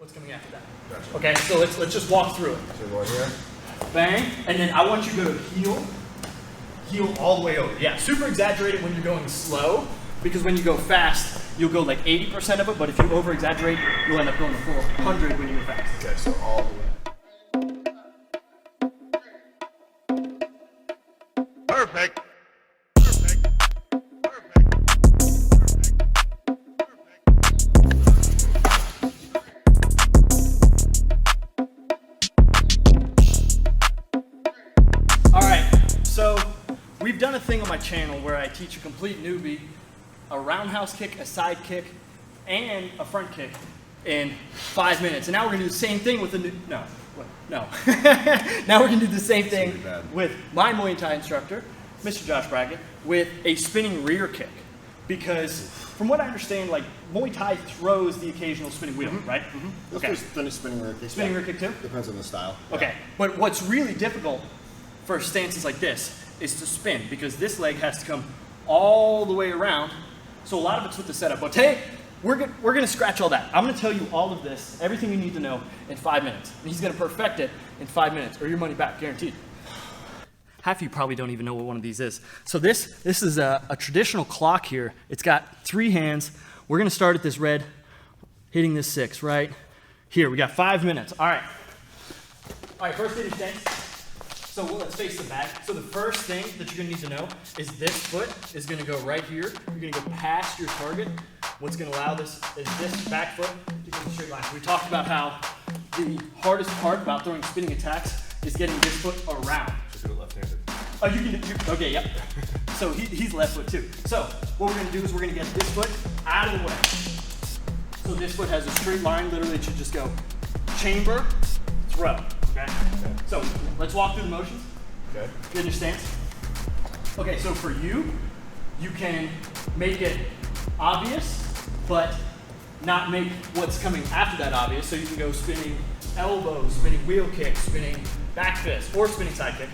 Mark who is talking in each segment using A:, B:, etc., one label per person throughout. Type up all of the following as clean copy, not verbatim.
A: what's coming after that.
B: Gotcha.
A: Okay, so let's just walk through it.
B: So we're going here.
A: Bang, and then I want you to go to heel all the way over. Yeah, super exaggerate it when you're going slow, because when you go fast, you'll go like 80% of it, but if you over exaggerate, you'll end up going the full 100 when you go fast.
B: Okay, so all the way.
C: Perfect.
A: So we've done a thing on my channel where I teach a complete newbie a roundhouse kick, a side kick, and a front kick in 5 minutes. And now we're gonna do the same thing with the new, no. Now we're gonna do the same thing with my Muay Thai instructor, Mr. Josh Brackett, with a spinning rear kick. Because from what I understand, like Muay Thai throws the occasional spinning wheel, right?
B: Okay. Spinning rear kick.
A: Spinning rear kick too?
B: Depends on the style.
A: Okay, but what's really difficult for stances like this is to spin, because this leg has to come all the way around. So a lot of it's with the setup. But today, we're gonna scratch all that. I'm gonna tell you all of this, everything you need to know in 5 minutes. And he's gonna perfect it in 5 minutes, or your money back, guaranteed. Half of you probably don't even know what one of these is. So this is a traditional clock here. It's got 3 hands. We're gonna start at this red, hitting this 6, right? Here, we got 5 minutes. All right, first thing is stance. So let's face the bag. So the first thing that you're gonna need to know is this foot is gonna go right here. You're gonna go past your target. What's gonna allow this is this back foot to go in a straight line. We talked about how the hardest part about throwing spinning attacks is getting this foot around.
B: Just do it left-handed.
A: Oh, okay, yep. So he's left foot too. So what we're gonna do is we're gonna get this foot out of the way. So this foot has a straight line. Literally, it should just go chamber, throw. Okay. So let's walk through the motions.
B: Okay.
A: You in your stance? Okay, so for you, you can make it obvious, but not make what's coming after that obvious. So you can go spinning elbows, spinning wheel kick, spinning back fist, or spinning side kick.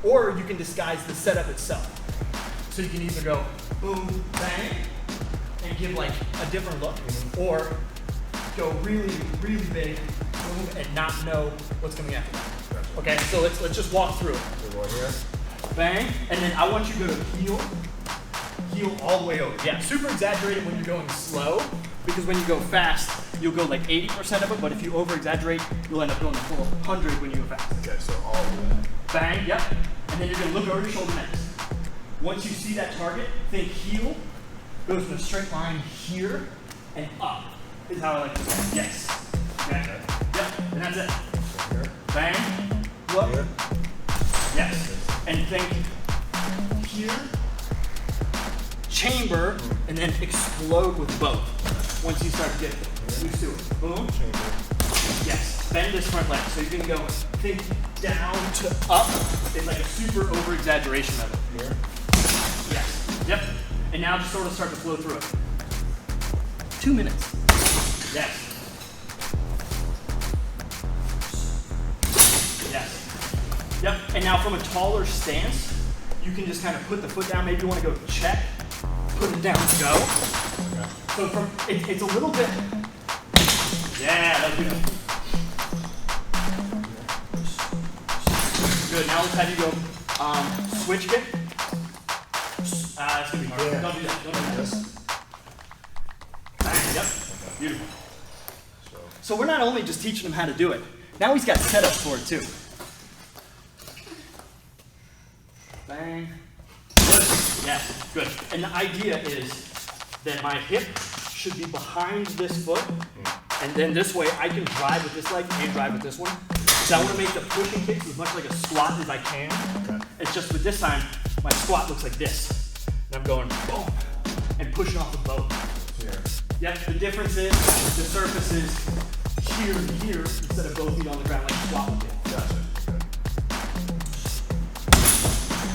A: Or you can disguise the setup itself. So you can either go boom, bang, and give like a different look, or go really, really big, boom, and not know what's coming after that. Okay, so let's just walk through it.
B: We're going here.
A: Bang, and then I want you to go to heel all the way over. Yeah, super exaggerate it when you're going slow, because when you go fast, you'll go like 80% of it, but if you over exaggerate, you'll end up going the full 100 when you go fast.
B: Okay, so all the way.
A: Bang, yep. And then you're gonna look over your shoulder next. Once you see that target, think heel, goes in a straight line here and up, is how I like to say. Yes. Okay. Yep, and that's it.
B: Here.
A: Bang, look.
B: Here.
A: Yes. And think here, chamber, and then explode with both. Once you start to get used to it. Boom.
B: Chamber.
A: Yes. Bend this front leg. So you're gonna go think down to up. It's like a super over exaggeration of it.
B: Here.
A: Yes. Yep. And now just sort of start to flow through it. 2 minutes. Yes. Yes. Yep. And now from a taller stance, you can just kind of put the foot down. Maybe you want to go check, put it down, go.
B: Okay.
A: So from it's a little bit. Yeah, that's good. Good. Now let's have you go switch kick. It's gonna be hard.
B: Yeah.
A: Don't do that. Don't do that.
B: This.
A: Bang. Yep. Beautiful. So we're not only just teaching him how to do it. Now he's got setups for it too. Bang. Good. Yes. Good. And the idea is that my hip should be behind this foot, and then this way I can drive with this leg and drive with this one. So I want to make the pushing kicks as much like a squat as I can.
B: Okay.
A: It's just with this time, my squat looks like this. And I'm going boom, and pushing off of both.
B: Here.
A: Yep, the difference is the surface is here to here instead of both feet on the ground like a squat would do.
B: Gotcha.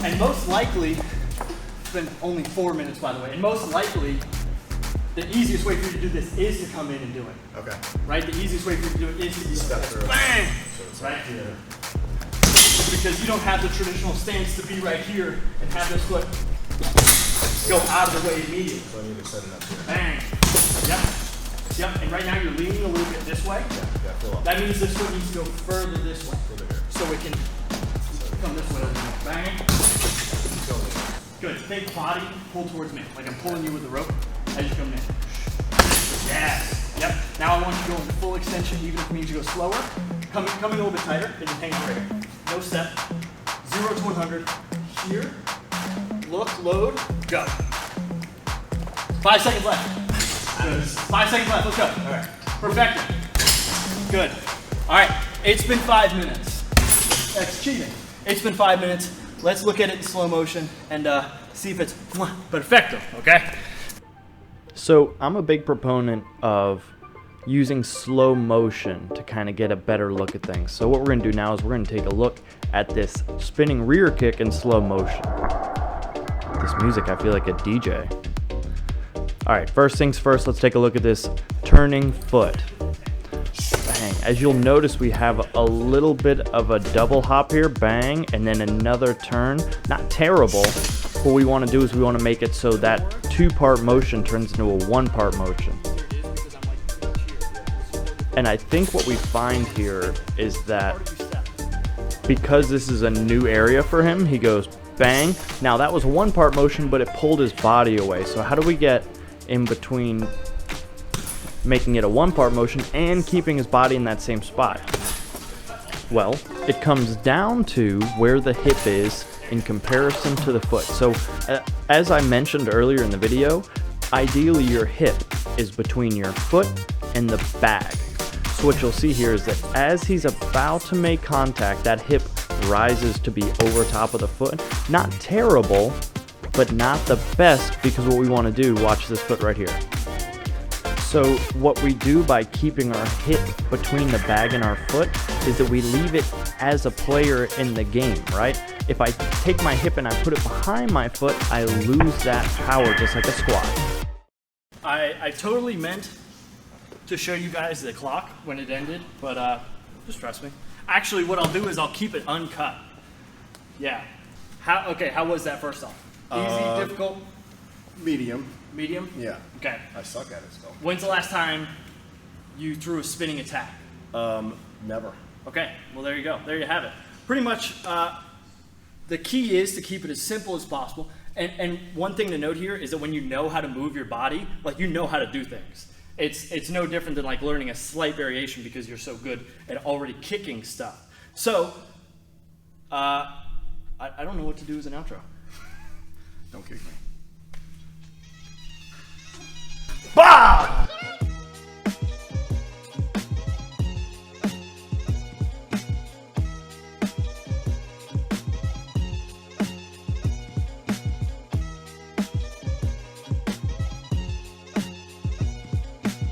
B: Okay.
A: And most likely, it's been only 4 minutes by the way, and most likely, the easiest way for you to do this is to come in and do it.
B: Okay.
A: Right? The easiest way for you to do it is to do
B: Step
A: this.
B: through.
A: Bang!
B: So it's
A: Right
B: right here.
A: Because you don't have the traditional stance to be right here and have this foot go out of the way immediately.
B: So I need to set it up here.
A: Bang. Yep. Yep, and right now you're leaning a little bit this way.
B: Yeah, fill up.
A: That means this foot needs to go further this way.
B: Further here.
A: So it can come this way. Bang. Good. Think body, pull towards me. Like I'm pulling you with the rope as you come in. Yes. Yep. Now I want you to go in full extension, even if it means you go slower. Coming a little bit tighter, and you hang right here. No step. 0 to 100. Here. Look, load, go. 5 seconds left. Good. 5 seconds left. Let's go.
B: All right.
A: Perfect. Good. All right. It's been 5 minutes. That's cheating. It's been 5 minutes. Let's look at it in slow motion and see if it's perfecto, okay?
C: So I'm a big proponent of using slow motion to kind of get a better look at things. So what we're going to do now is we're going to take a look at this spinning rear kick in slow motion. This music, I feel like a DJ. All right, first things first, let's take a look at this turning foot. Bang. As you'll notice, we have a little bit of a double hop here, bang, and then another turn. Not terrible. What we want to do is we want to make it so that two-part motion turns into a one-part motion. And I think what we find here is that because this is a new area for him, he goes bang. Now that was a one-part motion, but it pulled his body away. So how do we get in between making it a one-part motion and keeping his body in that same spot? Well, it comes down to where the hip is in comparison to the foot. So as I mentioned earlier in the video, ideally your hip is between your foot and the bag. So what you'll see here is that as he's about to make contact, that hip rises to be over top of the foot. Not terrible, but not the best, because what we want to do, watch this foot right here. So what we do by keeping our hip between the bag and our foot is that we leave it as a player in the game, right? If I take my hip and I put it behind my foot, I lose that power just like a squat.
A: I totally meant to show you guys the clock when it ended, but just trust me. Actually, what I'll do is I'll keep it uncut. Yeah. How was that first off? Easy, difficult,
B: Medium.
A: medium?
B: Yeah.
A: Okay.
B: I suck at it still.
A: When's the last time you threw a spinning attack?
B: Never.
A: Okay, well there you go. There you have it. Pretty much the key is to keep it as simple as possible. And one thing to note here is that when you know how to move your body, like you know how to do things. It's no different than like learning a slight variation because you're so good at already kicking stuff. So, I don't know what to do as an outro.
B: Don't kick me.
A: Bah!